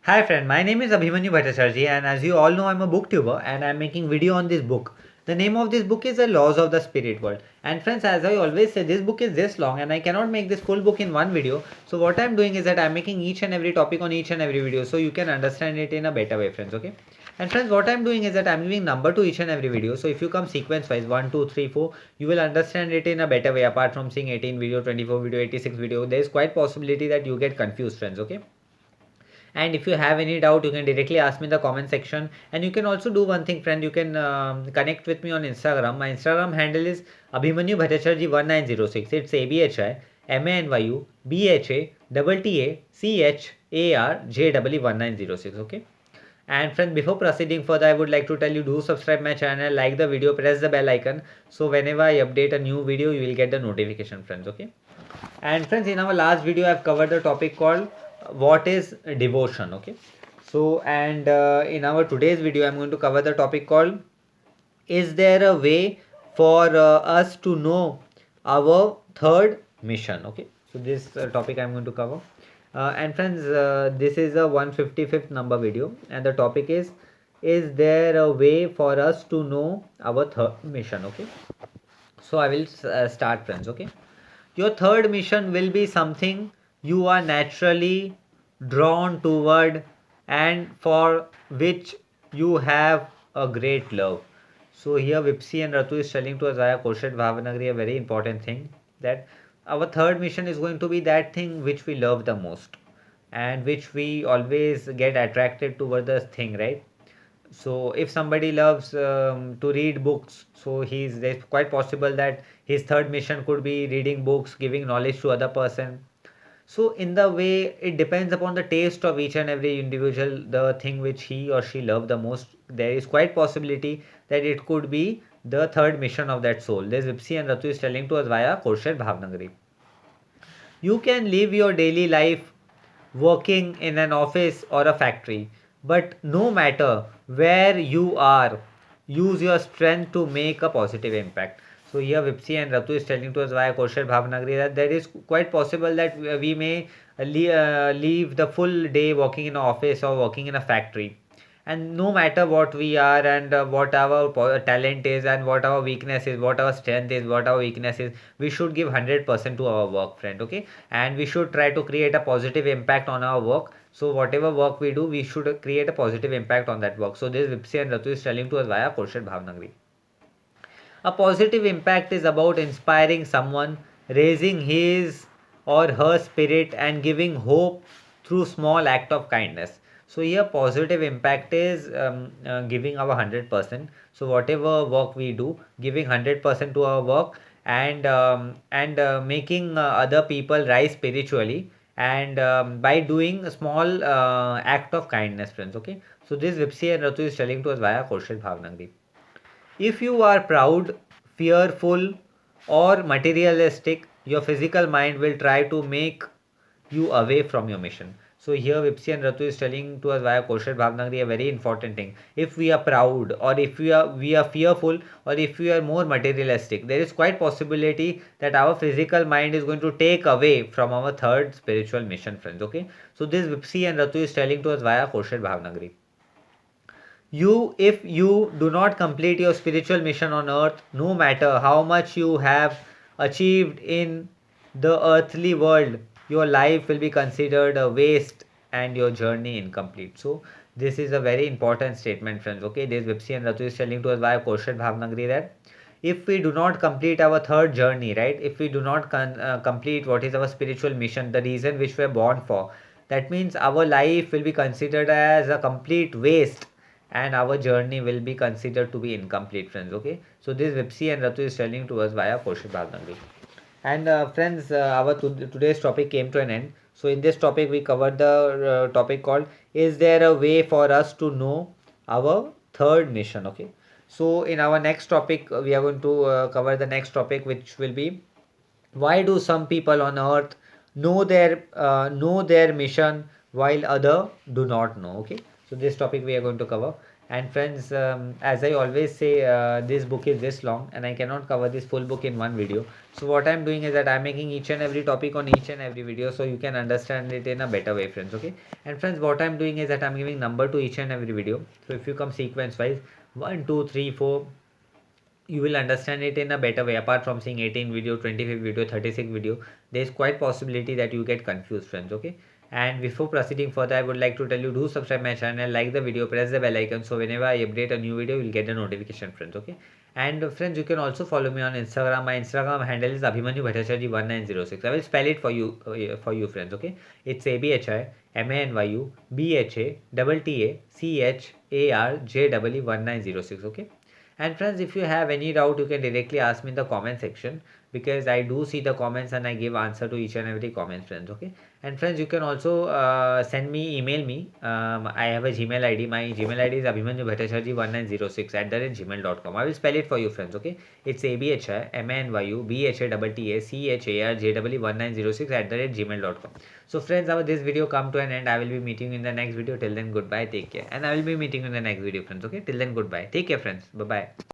Hi friend, my name is Abhimanyu Bhattacharjee and as you all know I'm a booktuber and I'm making video on this book. The name of this book is The Laws of the Spirit World. And friends, as I always say, this book is this long and I cannot make this full book in one video. So what I'm doing is that I'm making each and every topic on each and every video so you can understand it in a better way, friends. Okay. And friends, what I'm doing is that I'm giving number to each and every video. So if you come sequence wise 1, 2, 3, 4, you will understand it in a better way. Apart from seeing 18 video, 24 video, 86 video, there is quite possibility that you get confused, friends. Okay. And if you have any doubt, you can directly ask me in the comment section. And you can also do one thing, friend. You can connect with me on Instagram. My Instagram handle is Abhimanyu Bhattacharjee 1906. It's ABHIMANYU BHA 1906. Okay. And friends, before proceeding further, I would like to tell you, do subscribe my channel, like the video, press the bell icon. So whenever I update a new video, you will get the notification, friends. Okay. And friends, in our last video I've covered the topic called what is devotion. Okay, so and in our today's video I'm going to cover the topic called, is there a way for us to know our third mission. Okay, so this topic I'm going to cover. And friends, this is a 155th number video and the topic is there a way for us to know our third mission. Okay, so I will start, friends. Okay, your third mission will be something you are naturally drawn toward and for which you have a great love. So here Vipsi and Ratu is telling to us via Korshet Bhavanagari a very important thing, that our third mission is going to be that thing which we love the most and which we always get attracted toward the thing, right? So if somebody loves to read books, so he's there's quite possible that his third mission could be reading books, giving knowledge to other person. So in the way, it depends upon the taste of each and every individual, the thing which he or she love the most. There is quite possibility that it could be the third mission of that soul. There's Vipsi and Ratu is telling to us via Korshet Bhavnagari. You can live your daily life working in an office or a factory, but no matter where you are, use your strength to make a positive impact. So here Vipsi and Ratu is telling to us via Koshal Bhavnagri that there is quite possible that we may leave the full day working in an office or working in a factory, and no matter what we are and what our talent is and what our weakness is, what our strength is, what our weakness is, we should give 100% to our work, friend. Okay, and we should try to create a positive impact on our work. So whatever work we do, we should create a positive impact on that work. So this Vipsi and Ratu is telling to us via Korshet Bhavnagri. A positive impact is about inspiring someone, raising his or her spirit and giving hope through small act of kindness. So here positive impact is giving our 100%. So whatever work we do, giving 100% to our work and making other people rise spiritually and by doing a small act of kindness, friends. Okay, so this Vipsi and Ratu is telling to us via Koshal Bhavnagri. If you are proud, fearful, or materialistic, your physical mind will try to make you away from your mission. So here Vipsi and Ratu is telling to us via Koshal Bhavnagri a very important thing. If we are proud, or if we are fearful, or if we are more materialistic, there is quite possibility that our physical mind is going to take away from our third spiritual mission, friends. Okay, so this Vipsi and Ratu is telling to us via Koshal Bhavnagri. If you do not complete your spiritual mission on earth, no matter how much you have achieved in the earthly world, your life will be considered a waste and your journey incomplete. So this is a very important statement, friends. Okay, this Vipsi and Ratu is telling to us via Korshan Bhavnagri that if we do not complete our third journey, right, if we do not complete what is our spiritual mission, the reason which we are born for, that means our life will be considered as a complete waste and our journey will be considered to be incomplete, friends. Okay, so this Vipsi and Ratu is telling to us via Koshik Bhavnagri. And friends, our today's topic came to an end. So in this topic we covered the topic called, is there a way for us to know our third mission. Okay, so in our next topic we are going to cover the next topic, which will be, why do some people on earth know their mission while other do not know. Okay, so this topic we are going to cover. And friends, as I always say, this book is this long and I cannot cover this full book in one video. So what I'm doing is that I'm making each and every topic on each and every video so you can understand it in a better way, friends. Okay. And friends, what I'm doing is that I'm giving number to each and every video. So if you come sequence wise, 1, 2, 3, 4, you will understand it in a better way. Apart from seeing 18 video, 25 video, 36 video, there's quite possibility that you get confused, friends. Okay. And before proceeding further, I would like to tell you, do subscribe my channel, like the video, press the bell icon, so whenever I update a new video, you'll get the notification, friends. Okay. And friends, you can also follow me on Instagram. My Instagram handle is Abhimanyu Bhattacharjee 1906. I will spell it for you, friends. Okay. It's ABHIMANYU BHATTACHARJEE 1906. Okay. And friends, if you have any doubt, you can directly ask me in the comment section, because I do see the comments and I give answer to each and every comment, friends. Okay. And friends, you can also send me, email me. I have a Gmail ID. My Gmail ID is abhimanyu1906 @gmail.com. I will spell it for you, friends. Okay. It's ABHIMANYU BHATTACHARJEE 1906 @gmail.com. So friends, our this video come to an end. I will be meeting you in the next video. Till then, goodbye. Take care. And I will be meeting you in the next video, friends. Okay. Till then, goodbye. Take care, friends. Bye bye.